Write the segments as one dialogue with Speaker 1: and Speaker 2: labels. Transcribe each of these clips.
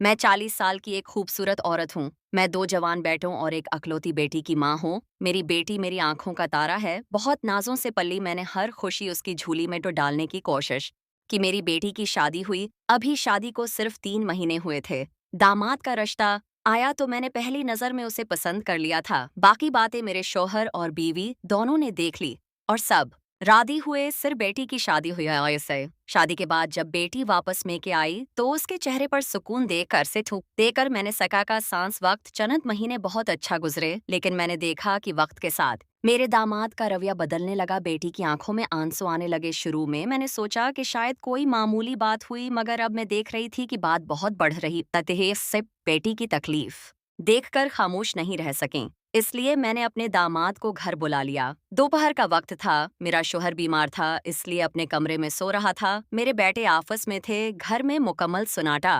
Speaker 1: मैं 40 साल की एक खूबसूरत औरत हूँ। मैं 2 जवान बेटों और एक अकलौती बेटी की माँ हूँ। मेरी बेटी मेरी आँखों का तारा है। बहुत नाज़ों से पली मैंने हर खुशी उसकी झोली में तो डालने की कोशिश कि मेरी बेटी की शादी हुई। अभी शादी को सिर्फ 3 महीने हुए थे। दामाद का रिश्ता आया तो मैंने पहली नज़र में उसे पसंद कर लिया था। बाकी बातें मेरे शौहर और बीवी दोनों ने देख ली और सब राजी हुए। सिर्फ बेटी की शादी हुई ऐसे। शादी के बाद जब बेटी वापस में के आई तो उसके चेहरे पर सुकून देकर मैंने सका का सांस। वक्त चंद महीने बहुत अच्छा गुजरे, लेकिन मैंने देखा कि वक्त के साथ मेरे दामाद का रवैया बदलने लगा। बेटी की आंखों में आंसू आने लगे। शुरू में मैंने सोचा कि शायद कोई मामूली बात हुई, मगर अब मैं देख रही थी कि बात बहुत बढ़ रही। ततेह से बेटी की तकलीफ देखकर खामोश नहीं रह सकें, इसलिए मैंने अपने दामाद को घर बुला लिया। दोपहर का वक्त था। मेरा शोहर बीमार था, इसलिए अपने कमरे में सो रहा था। मेरे बेटे आपस में थे। घर में मुकम्मल सन्नाटा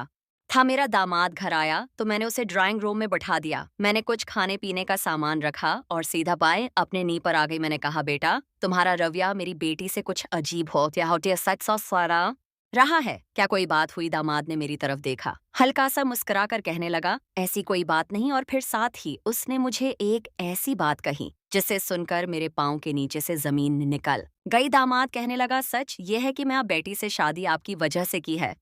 Speaker 1: था। मेरा दामाद घर आया तो मैंने उसे ड्राइंग रूम में बैठा दिया। मैंने कुछ खाने पीने का सामान रखा और सीधा बाएं अपने नी पर आ गई। मैंने कहा, बेटा, तुम्हारा रवैया मेरी बेटी से कुछ अजीब हो क्या होती सच सारा रहा है क्या? कोई बात हुई? दामाद ने मेरी तरफ देखा, हल्का सा मुस्कुरा कर कहने लगा, ऐसी कोई बात नहीं। और फिर साथ ही उसने मुझे एक ऐसी बात कही जिसे सुनकर मेरे पाँव के नीचे से जमीन निकल गई। दामाद कहने लगा, सच ये है कि मैं अब बेटी से शादी आपकी वजह से की है?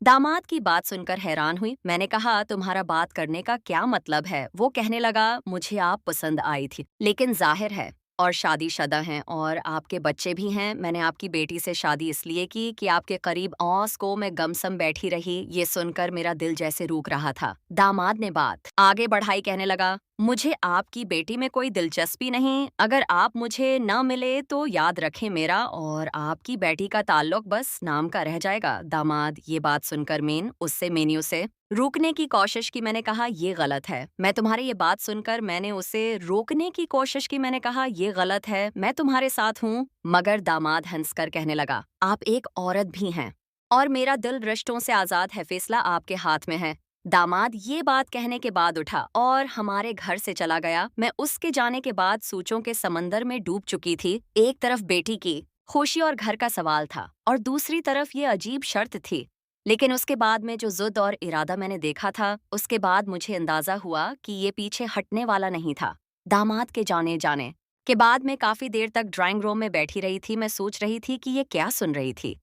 Speaker 1: दामाद की बात सुनकर हैरान हुई। मैंने कहा, तुम्हारा बात करने का क्या मतलब है? वो कहने लगा, मुझे आप पसंद आई थी, लेकिन जाहिर है और शादीशुदा हैं और आपके बच्चे भी हैं। मैंने आपकी बेटी से शादी इसलिए की कि आपके करीब औस को मैं गमसम बैठी रही। ये सुनकर मेरा दिल जैसे रूक रहा था। दामाद ने बात आगे बढ़ाई, कहने लगा, मुझे आपकी बेटी में कोई दिलचस्पी नहीं। अगर आप मुझे न मिले तो याद रखें, मेरा और आपकी बेटी का ताल्लुक बस नाम का रह जाएगा। दामाद ये बात सुनकर मेन्यू से रोकने की कोशिश की। मैंने कहा, ये गलत है। मैं तुम्हारी ये बात सुनकर मैंने उसे रोकने की कोशिश की। मैंने कहा, ये गलत है, मैं तुम्हारे साथ हूँ। मगर दामाद हंसकर कहने लगा, आप एक औरत भी हैं और मेरा दिल रिश्तों से आजाद है। फैसला आपके हाथ में है। दामाद ये बात कहने के बाद उठा और हमारे घर से चला गया। मैं उसके जाने के बाद सोचों के समंदर में डूब चुकी थी। एक तरफ बेटी की खुशी और घर का सवाल था और दूसरी तरफ ये अजीब शर्त थी। लेकिन उसके बाद में जो जिद और इरादा मैंने देखा था, उसके बाद मुझे अंदाजा हुआ कि ये पीछे हटने वाला नहीं था। दामाद के जाने जाने के बाद मैं काफी देर तक ड्राइंग रूम में बैठी रही थी। मैं सोच रही थी कि ये क्या सुन रही थी।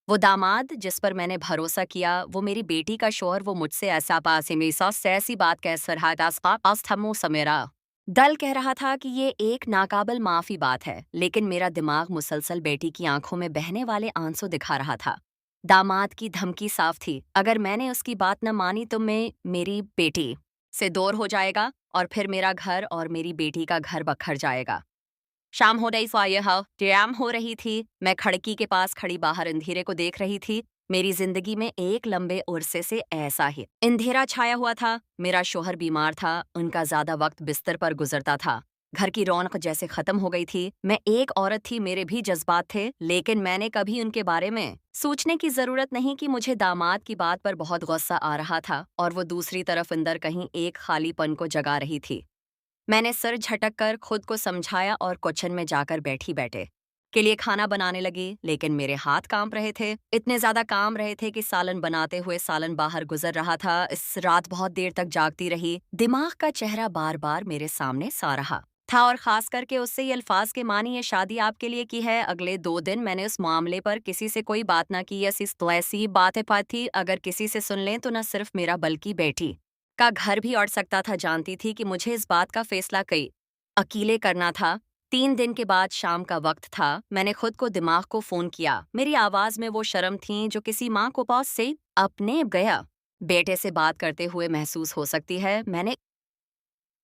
Speaker 1: वो दामाद जिस पर मैंने भरोसा किया, वो मेरी बेटी का शौहर, वो मुझसे ऐसा ऐसी बात कह सरहामो समेरा दल कह रहा था कि ये एक नाकाबिल माफी बात है। लेकिन मेरा दिमाग मुसलसल बेटी की आंखों में बहने वाले आंसू दिखा रहा था। दामाद की धमकी साफ थी, अगर मैंने उसकी बात न मानी तो मैं मेरी बेटी से दूर हो जाएगा और फिर मेरा घर और मेरी बेटी का घर बखर जाएगा। शाम हो रही शाम हो रही थी। मैं खिड़की के पास खड़ी बाहर अंधेरे को देख रही थी। मेरी जिंदगी में एक लंबे उरसे से ऐसा ही अंधेरा छाया हुआ था। मेरा शोहर बीमार था, उनका ज्यादा वक्त बिस्तर पर गुजरता था। घर की रौनक जैसे खत्म हो गई थी। मैं एक औरत थी, मेरे भी जज्बात थे, लेकिन मैंने कभी उनके बारे में सोचने की जरूरत नहीं कि मुझे दामाद की बात पर बहुत गुस्सा आ रहा था और वो दूसरी तरफ अंदर कहीं एक खालीपन को जगा रही थी। मैंने सर झटक कर खुद को समझाया और किचन में जाकर बैठे के लिए खाना बनाने लगी। लेकिन मेरे हाथ कांप रहे थे, इतने ज्यादा काम रहे थे कि सालन बनाते हुए सालन बाहर गुजर रहा था। इस रात बहुत देर तक जागती रही। दिमाग का चेहरा बार बार मेरे सामने सा रहा था और खास करके उससे ये अल्फाज के मानी, ये शादी आपके लिए की है। अगले 2 दिन मैंने उस मामले पर किसी से कोई बात ना की। ऐसी बातें थी, अगर किसी से सुन लें तो न सिर्फ मेरा बल्कि बेटी का घर भी अड़ सकता था। जानती थी कि मुझे इस बात का फैसला कई अकेले करना था। 3 दिन के बाद शाम का वक्त था। मैंने खुद को दिमाग को फोन किया। मेरी आवाज में वो शर्म थी जो किसी माँ को पास से अपने गया बेटे से बात करते हुए महसूस हो सकती है। मैंने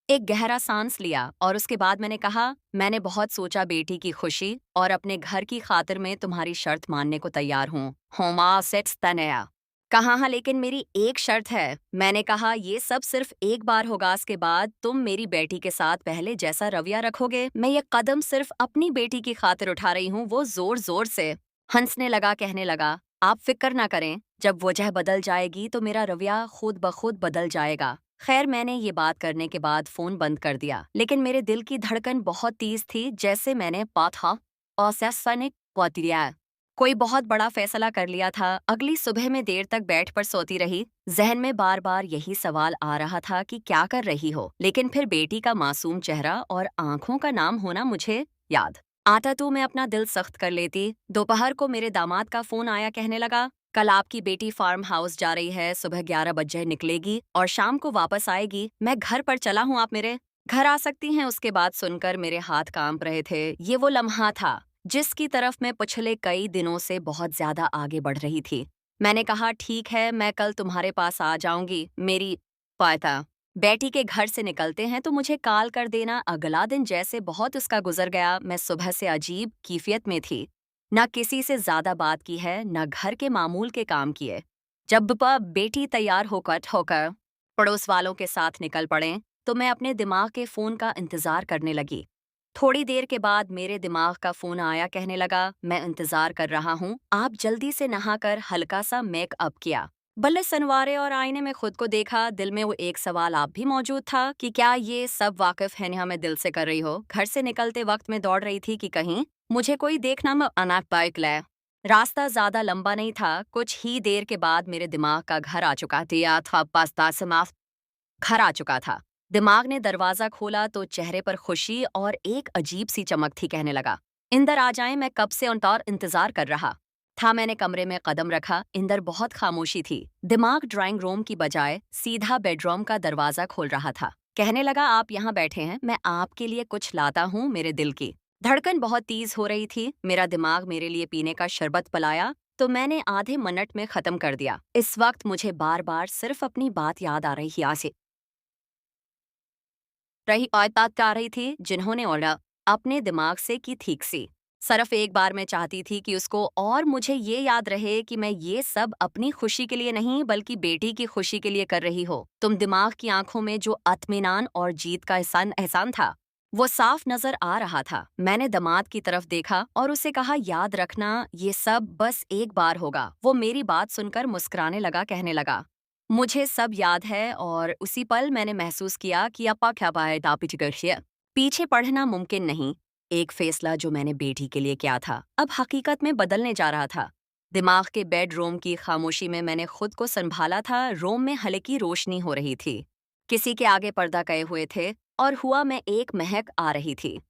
Speaker 1: एक गहरा सांस लिया और उसके बाद मैंने कहा, मैंने बहुत सोचा, बेटी की खुशी और अपने घर की खातिर में तुम्हारी शर्त मानने को तैयार हूँ। होमा सेट्स तनया कहा, हाँ, लेकिन मेरी एक शर्त है। मैंने कहा, ये सब सिर्फ एक बार होगा, इसके बाद तुम मेरी बेटी के साथ पहले जैसा रवैया रखोगे। मैं ये कदम सिर्फ अपनी बेटी की खातिर उठा रही हूँ। वो जोर जोर से हंसने लगा, कहने लगा, आप फिक्र ना करें, जब वजह बदल जाएगी तो मेरा रवैया खुद ब खुद बदल जाएगा। खैर, मैंने ये बात करने के बाद फोन बंद कर दिया, लेकिन मेरे दिल की धड़कन बहुत तेज थी, जैसे मैंने पाथा और कोई बहुत बड़ा फैसला कर लिया था। अगली सुबह में देर तक बेड पर सोती रही। जहन में बार बार यही सवाल आ रहा था कि क्या कर रही हो, लेकिन फिर बेटी का मासूम चेहरा और आंखों का नाम होना मुझे याद आता तो मैं अपना दिल सख्त कर लेती। दोपहर को मेरे दामाद का फोन आया, कहने लगा, कल आपकी बेटी फार्म हाउस जा रही है, सुबह 11 बजे निकलेगी और शाम को वापस आएगी। मैं घर पर चला हूँ, आप मेरे घर आ सकती हैं। उसके बाद सुनकर मेरे हाथ कांप रहे थे। ये वो लम्हा था जिसकी तरफ मैं पिछले कई दिनों से बहुत ज्यादा आगे बढ़ रही थी। मैंने कहा, ठीक है, मैं कल तुम्हारे पास आ जाऊंगी। मेरी पाता बेटी के घर से निकलते हैं तो मुझे कॉल कर देना। अगला दिन जैसे बहुत उसका गुजर गया। मैं सुबह से अजीब कैफियत में थी। न किसी से ज्यादा बात की है, न घर के मामूल के काम किए। जब बेटी तैयार होकर होकर पड़ोस वालों के साथ निकल पड़े तो मैं अपने दिमाग के फोन का इंतजार करने लगी। थोड़ी देर के बाद मेरे दिमाग का फोन आया, कहने लगा, मैं इंतजार कर रहा हूँ, आप जल्दी से नहाकर हल्का सा मेकअप किया। बल्ले सनवारे और आईने में खुद को देखा। दिल में वो एक सवाल आप भी मौजूद था कि क्या ये सब वाकिफ है नेहा मैं दिल से कर रही हो। घर से निकलते वक्त मैं दौड़ रही थी कि कहीं मुझे कोई देखना मैं अनाथ बाइक ले। रास्ता ज्यादा लंबा नहीं था। कुछ ही देर के बाद मेरे दिमाग का घर आ चुका था। घर आ चुका था। दिमाग ने दरवाजा खोला तो चेहरे पर खुशी और एक अजीब सी चमक थी। कहने लगा, इंदर आ जाए, मैं कब से और इंतजार कर रहा था। मैंने कमरे में कदम रखा। इंदर बहुत खामोशी थी। दिमाग ड्राइंग रूम की बजाय सीधा बेडरूम का दरवाजा खोल रहा था। कहने लगा, आप यहाँ बैठे हैं, मैं आपके लिए कुछ लाता हूँ। मेरे दिल की धड़कन बहुत तेज हो रही थी। मेरा दिमाग मेरे लिए पीने का शरबत पलाया तो मैंने आधे मिनट में खत्म कर दिया। इस वक्त मुझे बार बार सिर्फ अपनी बात याद आ रही आसे रही और बात आ रही थी जिन्होंने और अपने दिमाग से की ठीक सी। सिर्फ एक बार मैं चाहती थी कि उसको और मुझे ये याद रहे कि मैं ये सब अपनी खुशी के लिए नहीं बल्कि बेटी की खुशी के लिए कर रही हो। तुम दिमाग की आंखों में जो अत्मीनान और जीत का एहसान एहसान था वो साफ नजर आ रहा था। मैंने दामाद की तरफ देखा और उसे कहा, याद रखना ये सब बस एक बार होगा। वो मेरी बात सुनकर मुस्कुराने लगा, कहने लगा, मुझे सब याद है। और उसी पल मैंने महसूस किया कि अपा क्या पाए पीछे पढ़ना मुमकिन नहीं। एक फैसला जो मैंने बेटी के लिए किया था अब हकीकत में बदलने जा रहा था। दिमाग के बेडरूम की खामोशी में मैंने खुद को संभाला था। रूम में हल्की रोशनी हो रही थी। किसी के आगे पर्दा कए हुए थे और हुआ मैं एक महक आ रही थी।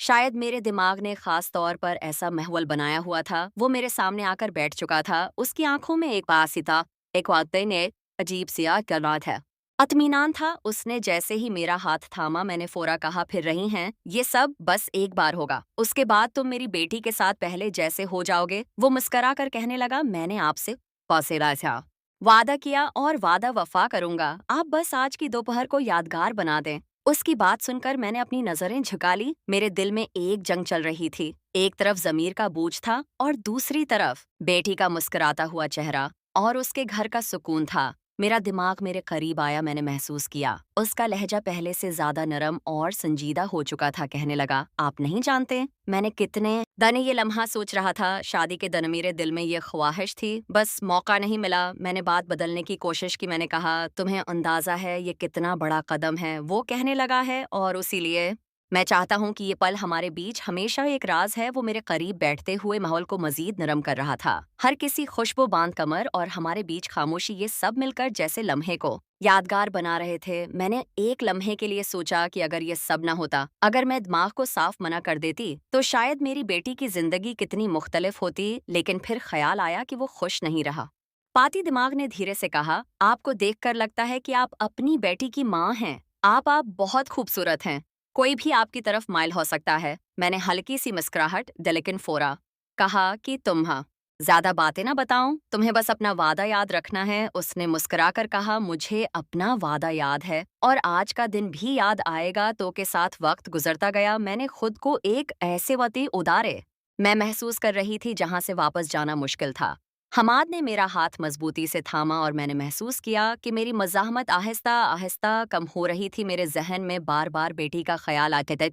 Speaker 1: शायद मेरे दिमाग ने खास तौर पर ऐसा माहौल बनाया हुआ था। वो मेरे सामने आकर बैठ चुका था। उसकी आंखों में एक पास था, एक वाकई ने अजीब सिया करनाट है अत्मीनान था। उसने जैसे ही मेरा हाथ थामा मैंने फोरा कहा, फिर रही हैं, ये सब बस एक बार होगा, उसके बाद तुम मेरी बेटी के साथ पहले जैसे हो जाओगे। वो मुस्करा कर कहने लगा, मैंने आपसे फौसेला था, वादा किया और वादा वफा करूंगा। आप बस आज की दोपहर को यादगार बना दें। उसकी बात सुनकर मैंने अपनी नजरें झुका ली। मेरे दिल में एक जंग चल रही थी। एक तरफ जमीर का बोझ था और दूसरी तरफ बेटी का मुस्कुराता हुआ चेहरा और उसके घर का सुकून था। मेरा दिमाग मेरे करीब आया। मैंने महसूस किया उसका लहजा पहले से ज्यादा नरम और संजीदा हो चुका था। कहने लगा, आप नहीं जानते मैंने कितने दिन ये लम्हा सोच रहा था। शादी के दिन मेरे दिल में ये ख्वाहिश थी, बस मौका नहीं मिला। मैंने बात बदलने की कोशिश की। मैंने कहा, तुम्हें अंदाजा है ये कितना बड़ा कदम है। वो कहने लगा है और इसीलिए मैं चाहता हूँ कि ये पल हमारे बीच हमेशा एक राज है। वो मेरे करीब बैठते हुए माहौल को मजीद नरम कर रहा था। हर किसी खुशबू बांध कमर और हमारे बीच खामोशी, ये सब मिलकर जैसे लम्हे को यादगार बना रहे थे। मैंने एक लम्हे के लिए सोचा कि अगर ये सब ना होता, अगर मैं दिमाग को साफ मना कर देती तो शायद मेरी बेटी की जिंदगी कितनी मुख्तलिफ होती। लेकिन फिर ख्याल आया कि वो खुश नहीं रहा। पाती दिमाग ने धीरे से कहा, आपको देखकर लगता है कि आप अपनी बेटी की माँ हैं। आप बहुत खूबसूरत हैं। कोई भी आपकी तरफ माइल हो सकता है। मैंने हल्की सी मुस्कुराहट लेकिन फोरा कहा कि तुम हाँ ज्यादा बातें ना बताऊं, तुम्हें बस अपना वादा याद रखना है। उसने मुस्कुराकर कहा, मुझे अपना वादा याद है और आज का दिन भी याद आएगा। तो के साथ वक्त गुजरता गया। मैंने खुद को एक ऐसे वती उदारे मैं महसूस कर रही थी जहां से वापस जाना मुश्किल था। हमाद ने मेरा हाथ मजबूती से थामा और मैंने महसूस किया कि मेरी मज़ाहमत आहिस्ता आहिस्ता कम हो रही थी। मेरे जहन में बार बार बेटी का ख्याल आते थे।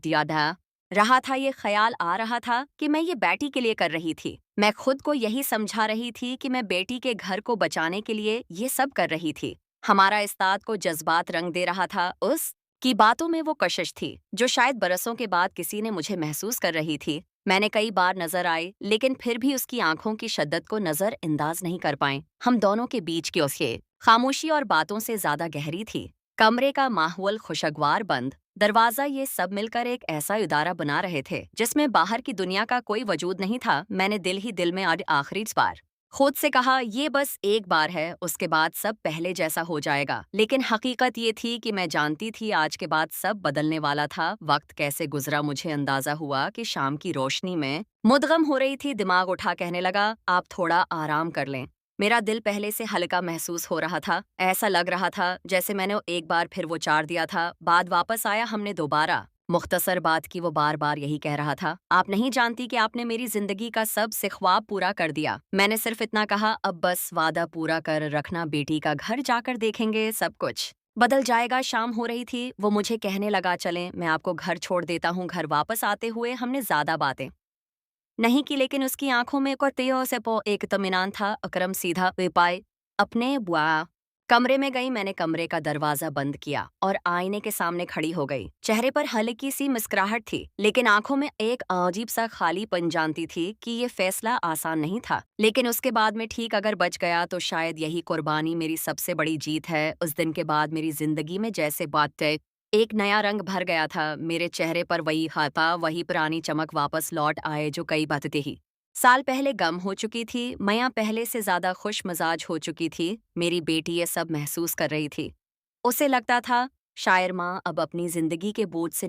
Speaker 1: याद है रहा था, ये ख्याल आ रहा था कि मैं ये बेटी के लिए कर रही थी। मैं खुद को यही समझा रही थी कि मैं बेटी के घर को बचाने के लिए ये सब कर रही थी। हमारा इस्ताद को जज्बात रंग दे रहा था। उस कि बातों में वो कशिश थी जो शायद बरसों के बाद किसी ने मुझे महसूस कर रही थी। मैंने कई बार नजर आई, लेकिन फिर भी उसकी आंखों की शिद्दत को नजरअंदाज नहीं कर पाए। हम दोनों के बीच की उसके खामोशी और बातों से ज्यादा गहरी थी। कमरे का माहौल खुशगवार, बंद दरवाजा, ये सब मिलकर एक ऐसा इदारा बना रहे थे जिसमें बाहर की दुनिया का कोई वजूद नहीं था। मैंने दिल ही दिल में आज आखिरी बार खुद से कहा, ये बस एक बार है, उसके बाद सब पहले जैसा हो जाएगा। लेकिन हकीकत ये थी कि मैं जानती थी आज के बाद सब बदलने वाला था। वक्त कैसे गुजरा मुझे अंदाजा हुआ कि शाम की रोशनी में मुदगम हो रही थी। दिमाग उठा कहने लगा, आप थोड़ा आराम कर लें। मेरा दिल पहले से हल्का महसूस हो रहा था। ऐसा लग रहा था जैसे मैंने एक बार फिर वो चार दिया था। बाद वापस आया हमने दोबारा। मुख्तसर बात की वो बार बार यही कह रहा था, आप नहीं जानती कि आपने मेरी जिंदगी का सब से ख्वाब पूरा कर दिया। मैंने सिर्फ इतना कहा, अब बस वादा पूरा कर रखना, बेटी का घर जाकर देखेंगे, सब कुछ बदल जाएगा। शाम हो रही थी। वो मुझे कहने लगा, चलें, मैं आपको घर छोड़ देता हूँ। घर वापस आते हुए हमने ज्यादा बातें नहीं की, लेकिन उसकी आंखों में कुर्तियों से पो एक इत्मीनान था। अकरम सीधा बेपाय अपने बुआ कमरे में गई। मैंने कमरे का दरवाजा बंद किया और आईने के सामने खड़ी हो गई। चेहरे पर हल्की सी मुस्कुराहट थी, लेकिन आंखों में एक अजीब सा खालीपन। जानती थी कि ये फैसला आसान नहीं था, लेकिन उसके बाद में ठीक अगर बच गया तो शायद यही कुर्बानी मेरी सबसे बड़ी जीत है। उस दिन के बाद मेरी जिंदगी में जैसे बातें एक नया रंग भर गया था। मेरे चेहरे पर वही हाथा, वही पुरानी चमक वापस लौट आए जो कई बातें ही साल पहले गम हो चुकी थी। मैया पहले से ज्यादा खुश मिजाज हो चुकी थी। मेरी बेटी ये सब महसूस कर रही थी। उसे लगता था शायर माँ अब अपनी जिंदगी के बोझ से